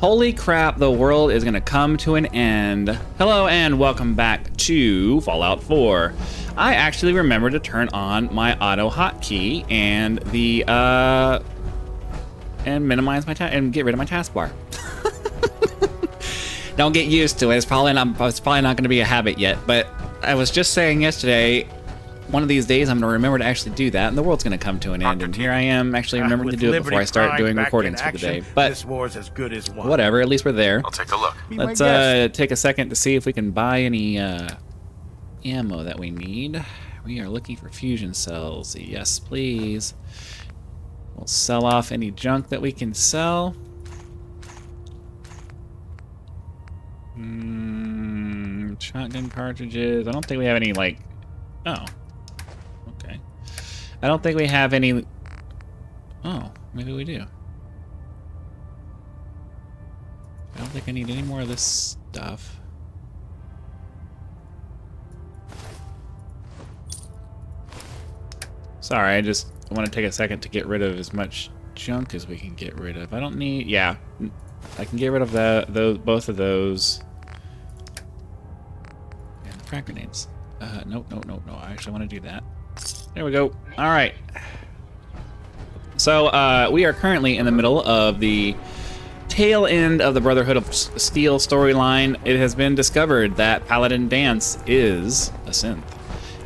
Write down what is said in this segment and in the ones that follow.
Holy crap, the world is gonna come to an end. Hello and welcome back to Fallout 4. I actually remembered to turn on my auto hotkey and the and minimize my and get rid of my taskbar. Don't get used to it. It's probably not going to be a habit yet. But I was just saying yesterday, one of these days I'm going to remember to actually do that, and the world's going to come to an end. And here I am, actually remembering to do it before I start doing recordings for the day. But this war's as good as won. Whatever. At least we're there. I'll take a look. Let's take a second to see if we can buy any ammo that we need. We are looking for fusion cells. Yes, please. We'll sell off any junk that we can sell. Shotgun cartridges. I don't think we have any, like... Oh. Okay. I don't think we have any... Oh, maybe we do. I don't think I need any more of this stuff. Sorry, I want to take a second to get rid of as much junk as we can get rid of. I don't need... Yeah, I can get rid of both of those. And the crack grenades. No. I actually want to do that. There we go. All right. So, we are currently in the middle of the tail end of the Brotherhood of Steel storyline. It has been discovered that Paladin Danse is a synth.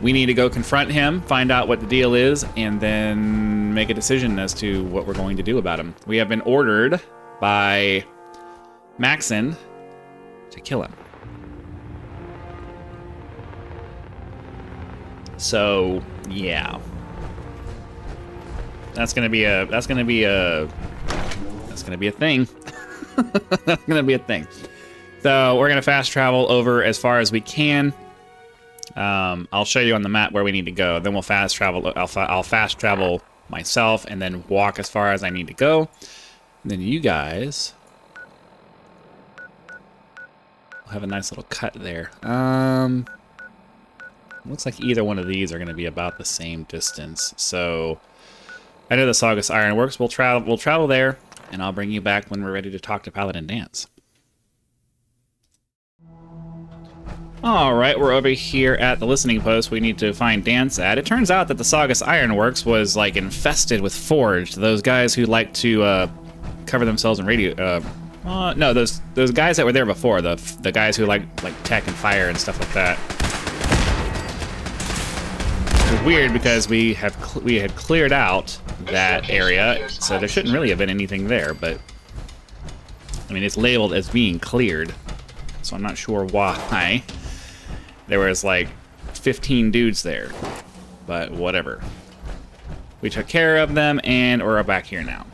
We need to go confront him, find out what the deal is, and then make a decision as to what we're going to do about him. We have been ordered by Maxon to kill him. So, yeah. That's gonna be a thing. That's gonna be a thing. So we're gonna fast travel over as far as we can. I'll show you on the map where we need to go. Then we'll fast travel. I'll fast travel myself and then walk as far as I need to go. And then you guys will have a nice little cut there. Looks like either one of these are going to be about the same distance. So I know the Saugus Ironworks. We'll travel there, and I'll bring you back when we're ready to talk to Paladin Danse. Alright, we're over here at the listening post we need to find Danse at. It turns out that the Saugus Ironworks was, like, infested with Forged. Those guys who like to cover themselves in radio... no, those guys that were there before. The guys who like tech and fire and stuff like that. It was weird because we had cleared out that area, so there shouldn't really have been anything there, but... I mean, it's labeled as being cleared, so I'm not sure why. There was like 15 dudes there, but whatever. We took care of them and we're back here now.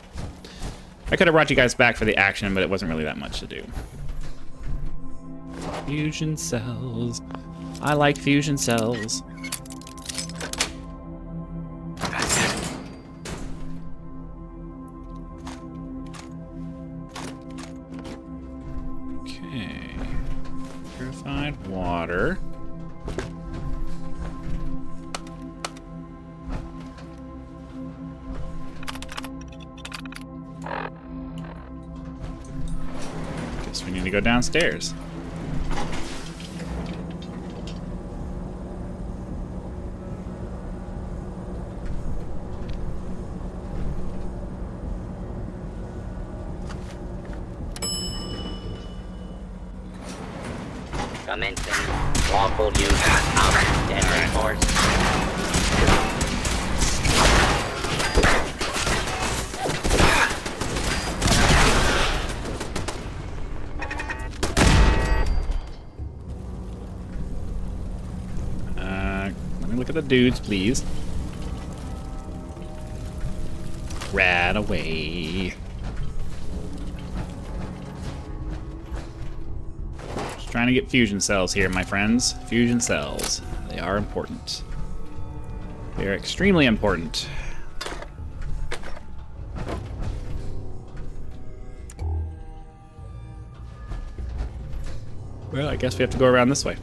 I could have brought you guys back for the action, but it wasn't really that much to do. Fusion cells. I like fusion cells. Okay. Purified water. Guess we need to go downstairs. Commencing lawful use of deadly force. Let me look at the dudes, please. Right away. Just trying to get fusion cells here, my friends. Fusion cells. They are important. They are extremely important. Well, I guess we have to go around this way.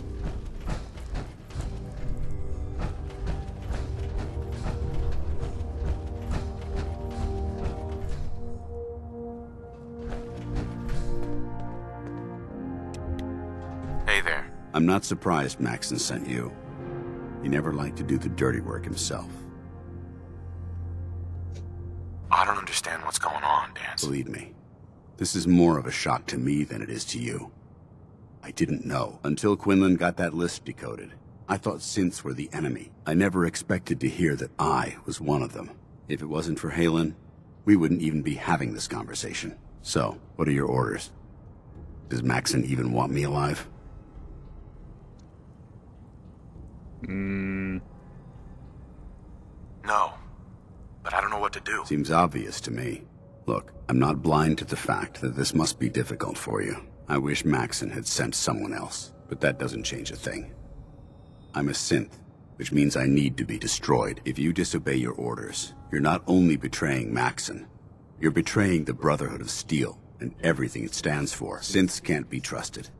I'm not surprised Maxon sent you. He never liked to do the dirty work himself. I don't understand what's going on, Dance. Believe me, this is more of a shock to me than it is to you. I didn't know until Quinlan got that list decoded. I thought synths were the enemy. I never expected to hear that I was one of them. If it wasn't for Halen, we wouldn't even be having this conversation. So, what are your orders? Does Maxon even want me alive? No. But I don't know what to do. Seems obvious to me. Look, I'm not blind to the fact that this must be difficult for you. I wish Maxon had sent someone else, but that doesn't change a thing. I'm a synth, which means I need to be destroyed. If you disobey your orders, you're not only betraying Maxon, you're betraying the Brotherhood of Steel and everything it stands for. Synths can't be trusted.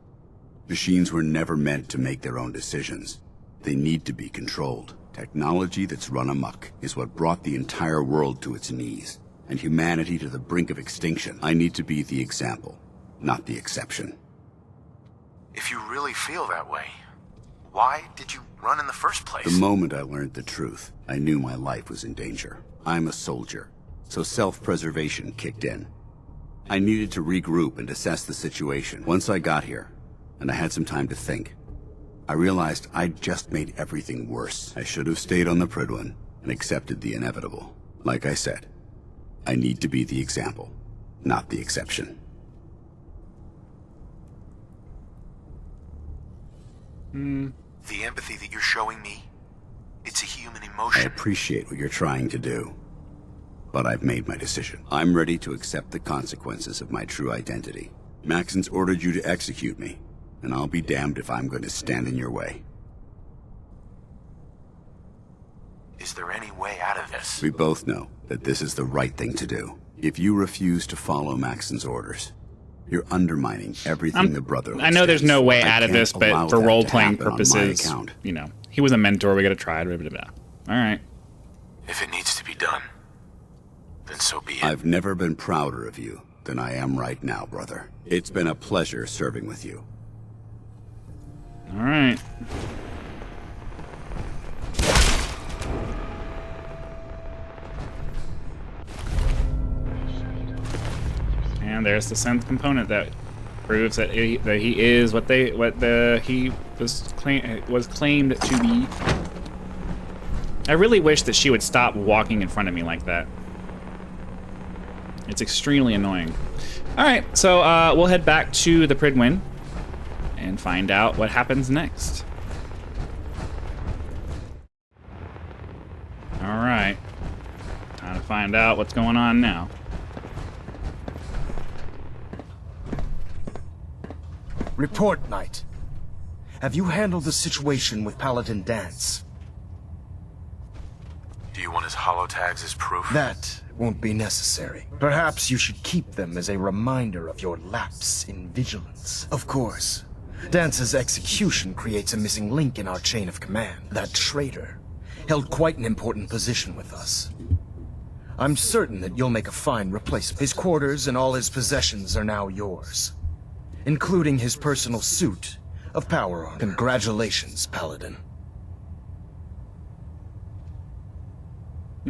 Machines were never meant to make their own decisions. They need to be controlled. Technology that's run amok is what brought the entire world to its knees, and humanity to the brink of extinction. I need to be the example, not the exception. If you really feel that way, why did you run in the first place? The moment I learned the truth, I knew my life was in danger. I'm a soldier, so self-preservation kicked in. I needed to regroup and assess the situation. Once I got here, and I had some time to think, I realized I'd just made everything worse. I should have stayed on the Prydwen and accepted the inevitable. Like I said, I need to be the example, not the exception. The empathy that you're showing me, it's a human I emotion. appreciate what you're trying to do, but I've made my decision. I'm ready to accept the consequences of my true identity. Maxon's ordered you to execute me, and I'll be damned if I'm going to stand in your way. Is there any way out of this? We both know that this is the right thing to do. If you refuse to follow Maxon's orders, you're undermining everything the Brotherhood I know there's no stands way for. I out of can't this, allow but for that to role-playing happen on my purposes, account. you know, he was a mentor. We gotta try it. Blah, blah, blah. All right. If it needs to be done, then so be it. I've never been prouder of you than I am right now, brother. It's been a pleasure serving with you. All right. And there's the synth component that proves that he is what he was claimed to be. I really wish that she would stop walking in front of me like that. It's extremely annoying. All right, so we'll head back to the Prydwen and find out what happens next. All right, time to find out what's going on now. Report, Knight. Have you handled the situation with Paladin Dance? Do you want his holotags as proof? That won't be necessary. Perhaps you should keep them as a reminder of your lapse in vigilance. Of course, Dance's execution creates a missing link in our chain of command. That traitor held quite an important position with us. I'm certain that you'll make a fine replacement. His quarters and all his possessions are now yours, including his personal suit of power armor. Congratulations, Paladin.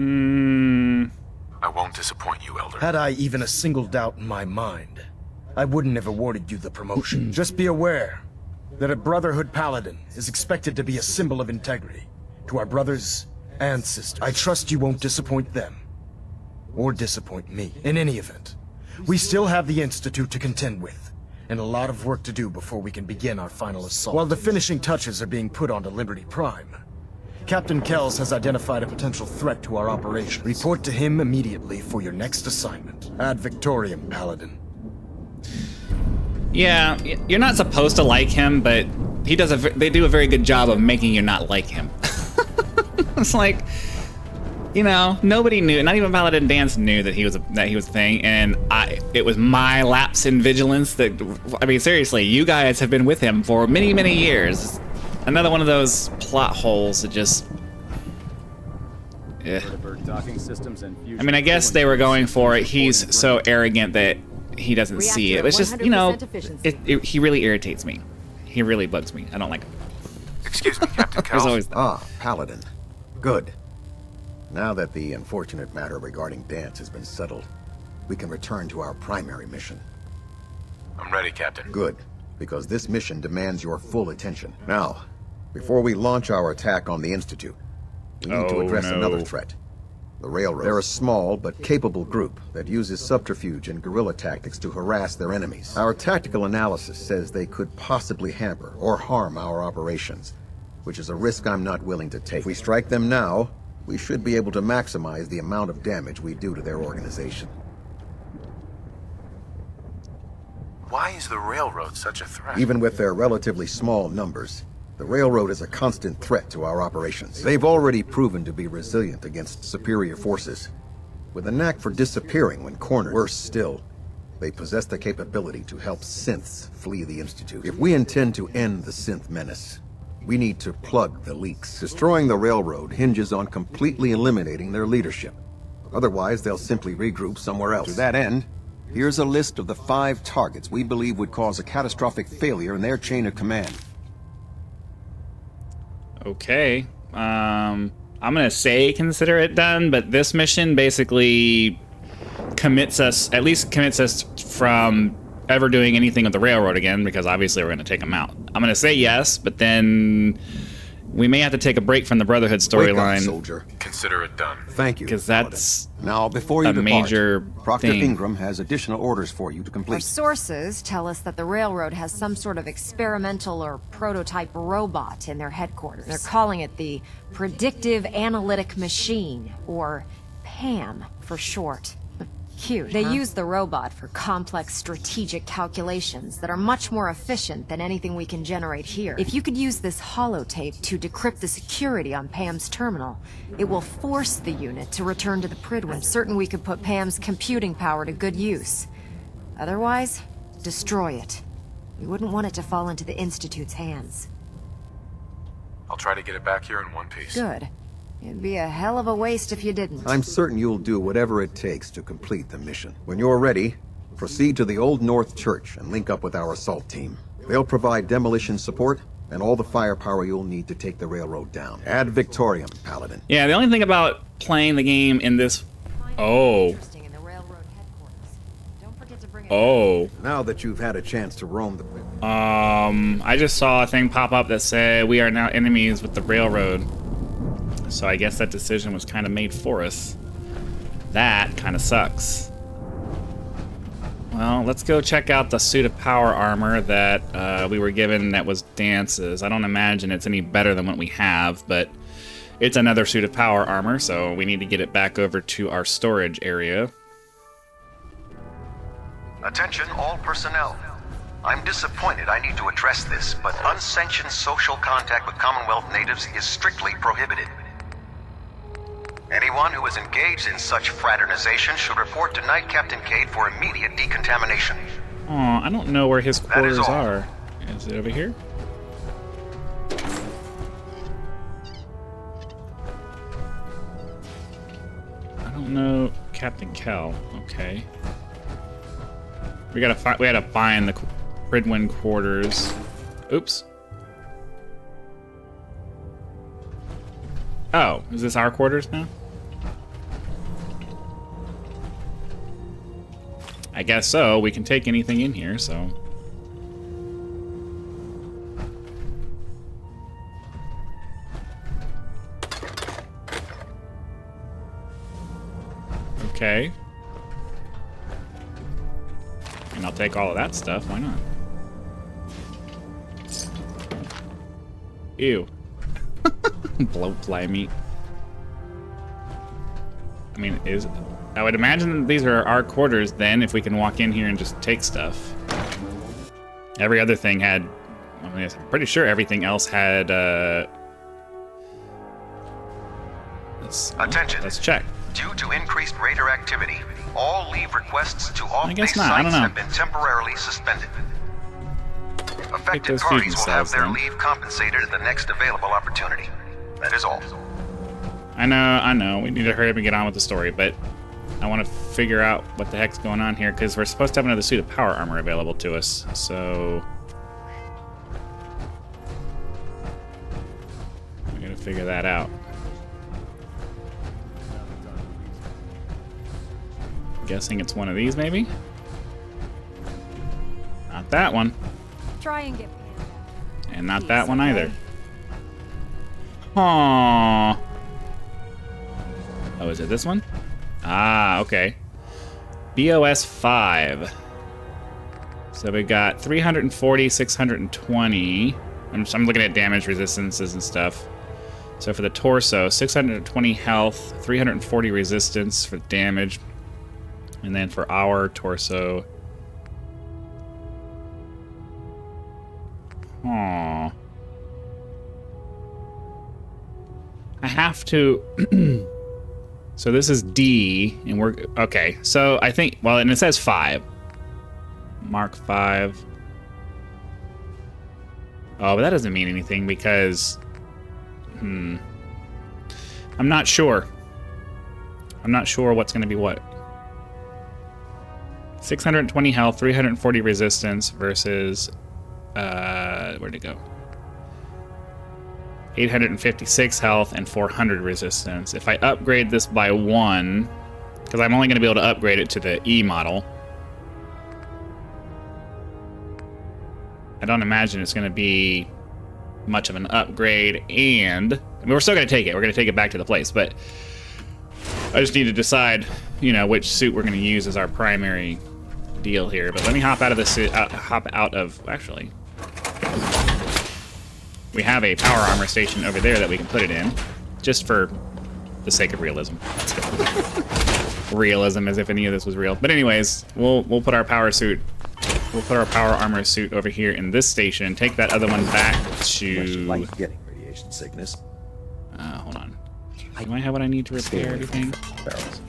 I won't disappoint you, Elder. Had I even a single doubt in my mind, I wouldn't have awarded you the promotion. Just be aware that a Brotherhood Paladin is expected to be a symbol of integrity to our brothers and sisters. I trust you won't disappoint them, or disappoint me. In any event, we still have the Institute to contend with, and a lot of work to do before we can begin our final assault. While the finishing touches are being put onto Liberty Prime, Captain Kells has identified a potential threat to our operations. Report to him immediately for your next assignment. Ad Victoriam, Paladin. Yeah, you're not supposed to like him, but he does they do a very good job of making you not like him. It's like, you know, nobody knew, not even Paladin Dance knew that he was a thing, and it was my lapse in vigilance that, I mean, seriously, you guys have been with him for many, many years. Another one of those plot holes that just, I mean, I guess they were going for it. He's so arrogant that he doesn't see it. It's just, you know, he really irritates me. He really bugs me. I don't like him. Excuse me, Captain There's Cal. always that. Ah, Paladin. Good. Now that the unfortunate matter regarding Dance has been settled, we can return to our primary mission. I'm ready, Captain. Good, because this mission demands your full attention. Now, before we launch our attack on the Institute, we need to Oh, address no. another threat. The Railroad. They're a small but capable group that uses subterfuge and guerrilla tactics to harass their enemies. Our tactical analysis says they could possibly hamper or harm our operations, which is a risk I'm not willing to take. If we strike them now, we should be able to maximize the amount of damage we do to their organization. Why is the railroad such a threat? Even with their relatively small numbers, the Railroad is a constant threat to our operations. They've already proven to be resilient against superior forces, with a knack for disappearing when cornered. Worse still, they possess the capability to help synths flee the Institute. If we intend to end the synth menace, we need to plug the leaks. Destroying the Railroad hinges on completely eliminating their leadership. Otherwise, they'll simply regroup somewhere else. To that end, here's a list of the 5 targets we believe would cause a catastrophic failure in their chain of command. Okay. I'm gonna say consider it done, but this mission basically commits us from ever doing anything with the Railroad again, because obviously we're gonna take them out. I'm gonna say yes, but then we may have to take a break from the Brotherhood Wake up, storyline, soldier. Consider it done. Thank you. because that's Now, before you a depart, major Proctor thing. Ingram has additional orders for you to Our complete. sources tell us that the Railroad has some sort of experimental or prototype robot in their headquarters. They're calling it the Predictive Analytic Machine, or PAM for short. Cute. They use the robot for complex strategic calculations that are much more efficient than anything we can generate here. If you could use this holotape to decrypt the security on Pam's terminal, it will force the unit to return to the Pridwen. I'm certain we could put Pam's computing power to good use. Otherwise, destroy it. We wouldn't want it to fall into the Institute's hands. I'll try to get it back here in one piece. Good. It'd be a hell of a waste if you didn't. I'm certain you'll do whatever it takes to complete the mission. When you're ready, proceed to the Old North Church and link up with our assault team. They'll provide demolition support and all the firepower you'll need to take the Railroad down. Ad Victoriam, Paladin. Yeah, the only thing about playing the game in this... Oh. Interesting in the Railroad headquarters. Don't forget to bring it Oh. Now that you've had a chance to roam the... I just saw a thing pop up that said we are now enemies with the Railroad. So I guess that decision was kind of made for us. That kind of sucks. Well, let's go check out the suit of power armor that we were given that was Dance's. I don't imagine it's any better than what we have, but it's another suit of power armor, so we need to get it back over to our storage area. Attention all personnel. I'm disappointed I need to address this, but unsanctioned social contact with Commonwealth natives is strictly prohibited. Anyone who is engaged in such fraternization should report to Knight Captain Cade for immediate decontamination. Aw, I don't know where his That quarters is all. are. Is it over here? I don't know. Captain Cal. Okay. We gotta find the Pridwen quarters. Oops. Oh, is this our quarters now? I guess so. We can take anything in here, so... Okay. And I'll take all of that stuff. Why not? Ew. Blowfly meat. I mean, I would imagine that these are our quarters then, if we can walk in here and just take stuff. Every other thing had... I mean, I'm pretty sure everything else had, Attention. Let's check. Due to increased raider activity, all leave requests to guess off-base not. I don't sites know. have been temporarily suspended. Affected those parties fusion will have cells, their then. leave compensated at the next available opportunity. That is all. I know. We need to hurry up and get on with the story, but I want to figure out what the heck's going on here, because we're supposed to have another suit of power armor available to us, so... figure that out. Guessing it's one of these, maybe? Not that one. Try and get And not that one either. Aww. Oh, is it this one? Ah, okay. BOS 5. So we got 340, 620. I'm looking at damage resistances and stuff. So for the torso, 620 health, 340 resistance for damage. And then for our torso... Aww. I have to... So this is D, and we're... Okay, so I think... Well, and it says 5. Mark 5. Oh, but that doesn't mean anything because... I'm not sure. I'm not sure what's going to be what. 620 health, 340 resistance versus... where'd it go? 856 health and 400 resistance. If I upgrade this by 1, because I'm only going to be able to upgrade it to the E model, I don't imagine it's going to be much of an upgrade, and I mean, we're still going to take it. We're going to take it back to the place, but I just need to decide, you know, which suit we're going to use as our primary deal here. But let me hop out of the suit. Actually, we have a power armor station over there that we can put it in, just for the sake of realism. Realism, as if any of this was real. But anyways, we'll put our power suit. We'll put our power armor suit over here in this station. Take that other one back to. Like getting radiation sickness. Hold on. Do I have what I need to repair everything? Barrels.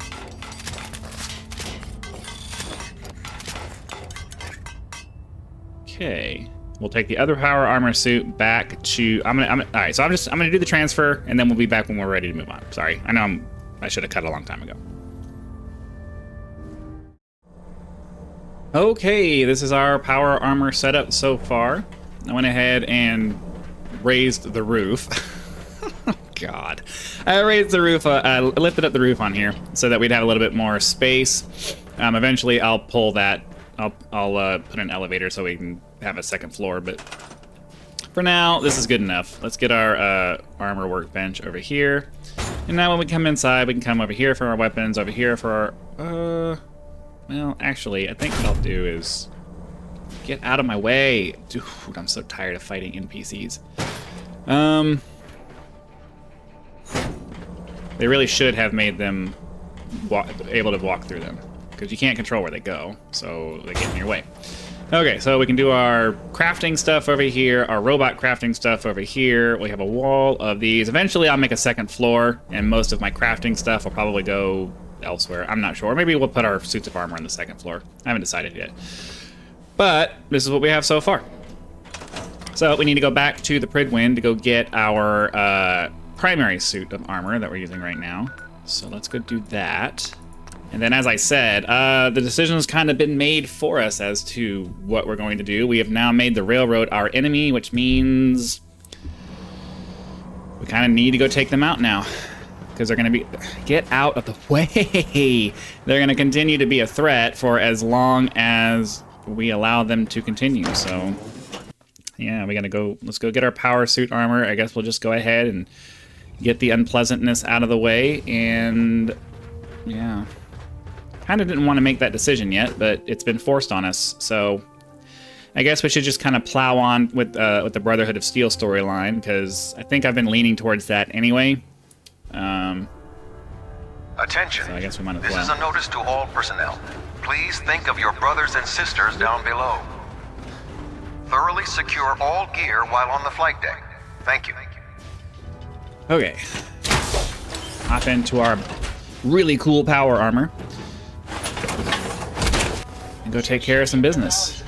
Okay. We'll take the other power armor suit back to. All right. So I'm gonna do the transfer, and then we'll be back when we're ready to move on. Sorry. I know I should have cut a long time ago. Okay, this is our power armor setup so far. I went ahead and raised the roof. Oh, God. I raised the roof, I lifted up the roof on here so that we'd have a little bit more space. Eventually, I'll pull that. I'll put an elevator so we can have a second floor, but for now, this is good enough. Let's get our armor workbench over here. And now when we come inside, we can come over here for our weapons, over here for our... Well, actually, I think what I'll do is get out of my way. Dude, I'm so tired of fighting NPCs. They really should have made them able to walk through them, because you can't control where they go, so they get in your way. Okay, so we can do our crafting stuff over here, our robot crafting stuff over here. We have a wall of these. Eventually, I'll make a second floor, and most of my crafting stuff will probably go elsewhere. I'm not sure. Maybe we'll put our suits of armor on the second floor. I haven't decided yet. But this is what we have so far. So we need to go back to the Pridwin to go get our primary suit of armor that we're using right now. So let's go do that. And then, as I said, the decision's kind of been made for us as to what we're going to do. We have now made the railroad our enemy, which means we kind of need to go take them out now. Because they're going to be... Get out of the way! They're going to continue to be a threat for as long as we allow them to continue. So, yeah, we got to go... Let's go get our power suit armor. I guess we'll just go ahead and get the unpleasantness out of the way. And, yeah. Kind of didn't want to make that decision yet, but it's been forced on us. So, I guess we should just kind of plow on with the Brotherhood of Steel storyline, because I think I've been leaning towards that anyway. Attention. So I guess we might as This well. is a notice to all personnel. Please think of your brothers and sisters down below. Thoroughly secure all gear while on the flight deck. Thank you. Okay. Hop into our really cool power armor. And go take care of some business.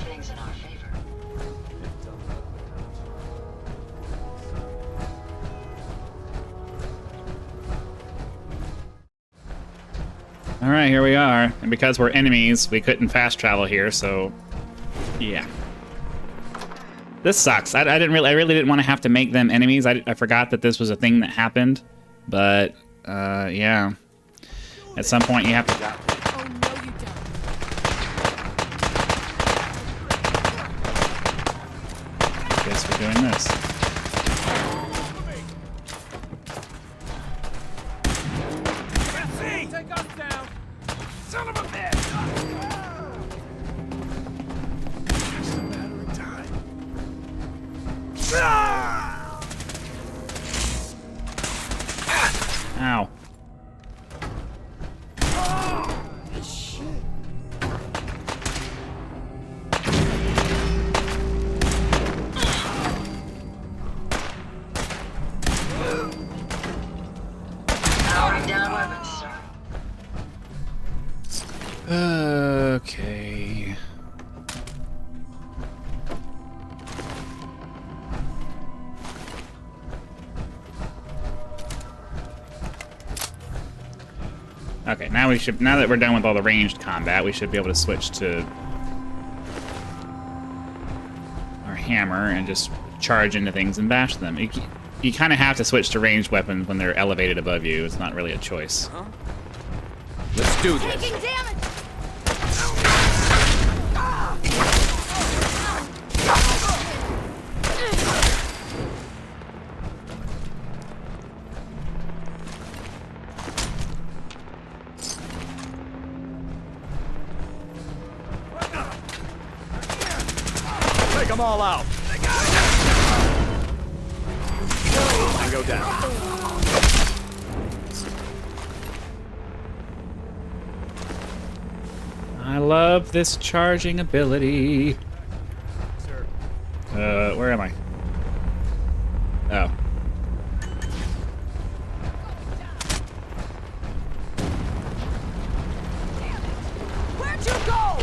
Alright, here we are. And because we're enemies, we couldn't fast travel here, so... Yeah. This sucks. I really didn't want to have to make them enemies. I forgot that this was a thing that happened. But, yeah. At some point you have to... Oh, no, you don't. Guess we're doing this. Take us down. Son of a bitch. Just a matter of time. Ow. Powering down weapons, sir. Okay. Okay, now that we're done with all the ranged combat, we should be able to switch to our hammer and just charge into things and bash them. You kind of have to switch to ranged weapons when they're elevated above you. It's not really a choice. Let's do this. Taking damage! Take them all out. And go down. I love this charging ability. Where am I? Oh. Where'd you go?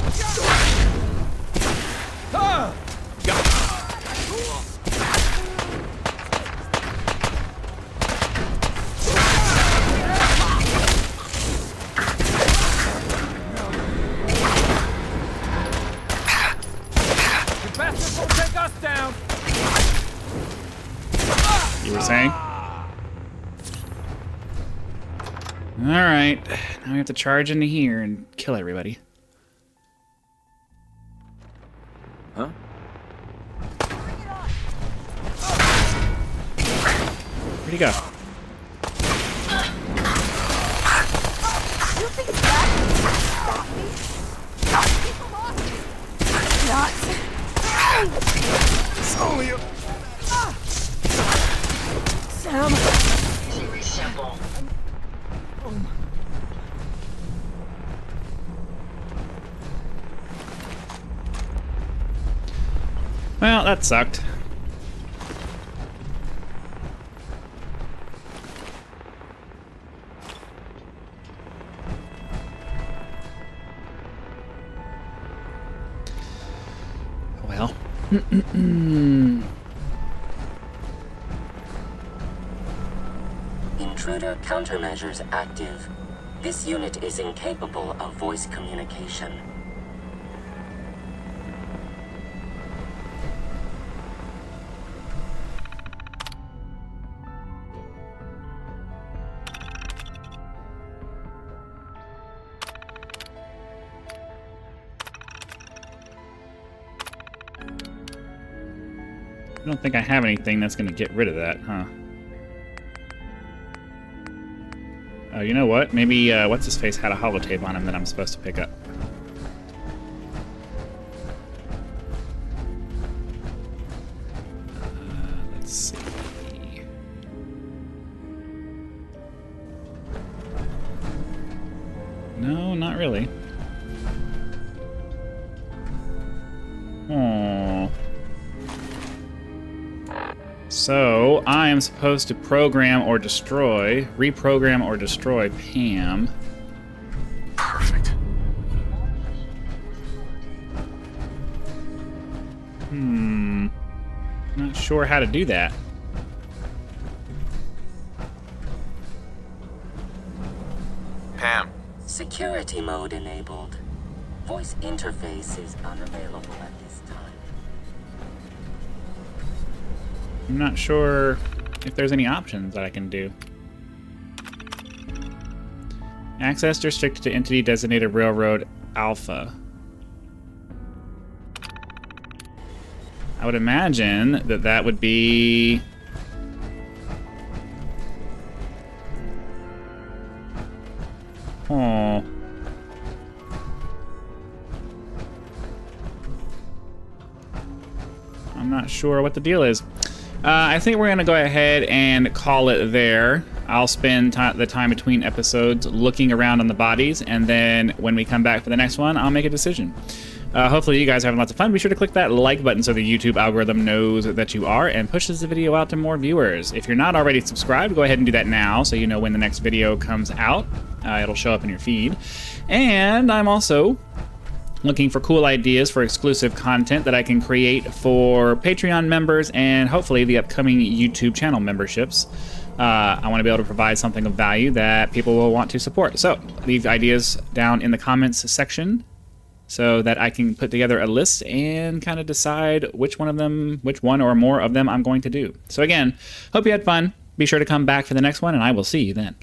You were saying? Alright. Now we have to charge into here and kill everybody. Huh? Where'd he go? You think that can stop me? Not. It's only a... Sam. Easy reassemble. Well, that sucked. Well. Intruder countermeasures active. This unit is incapable of voice communication. I don't think I have anything that's going to get rid of that, huh? Oh, you know what? Maybe, what's-his-face had a holotape on him that I'm supposed to pick up. Let's see. No, not really. Aww. So, I am supposed to reprogram or destroy Pam. Perfect. Not sure how to do that. Pam, Security mode enabled. Voice interface is unavailable at this time. I'm not sure if there's any options that I can do. Access restricted to entity designated Railroad Alpha. I would imagine that that would be... Oh. I'm not sure what the deal is. I think we're going to go ahead and call it there. I'll spend the time between episodes looking around on the bodies, and then when we come back for the next one, I'll make a decision. Hopefully you guys are having lots of fun. Be sure to click that like button so the YouTube algorithm knows that you are and pushes the video out to more viewers. If you're not already subscribed, go ahead and do that now so you know when the next video comes out. It'll show up in your feed. And I'm also looking for cool ideas for exclusive content that I can create for Patreon members and hopefully the upcoming YouTube channel memberships. I want to be able to provide something of value that people will want to support. So leave ideas down in the comments section so that I can put together a list and kind of decide which one or more of them I'm going to do. So again, hope you had fun. Be sure to come back for the next one, and I will see you then.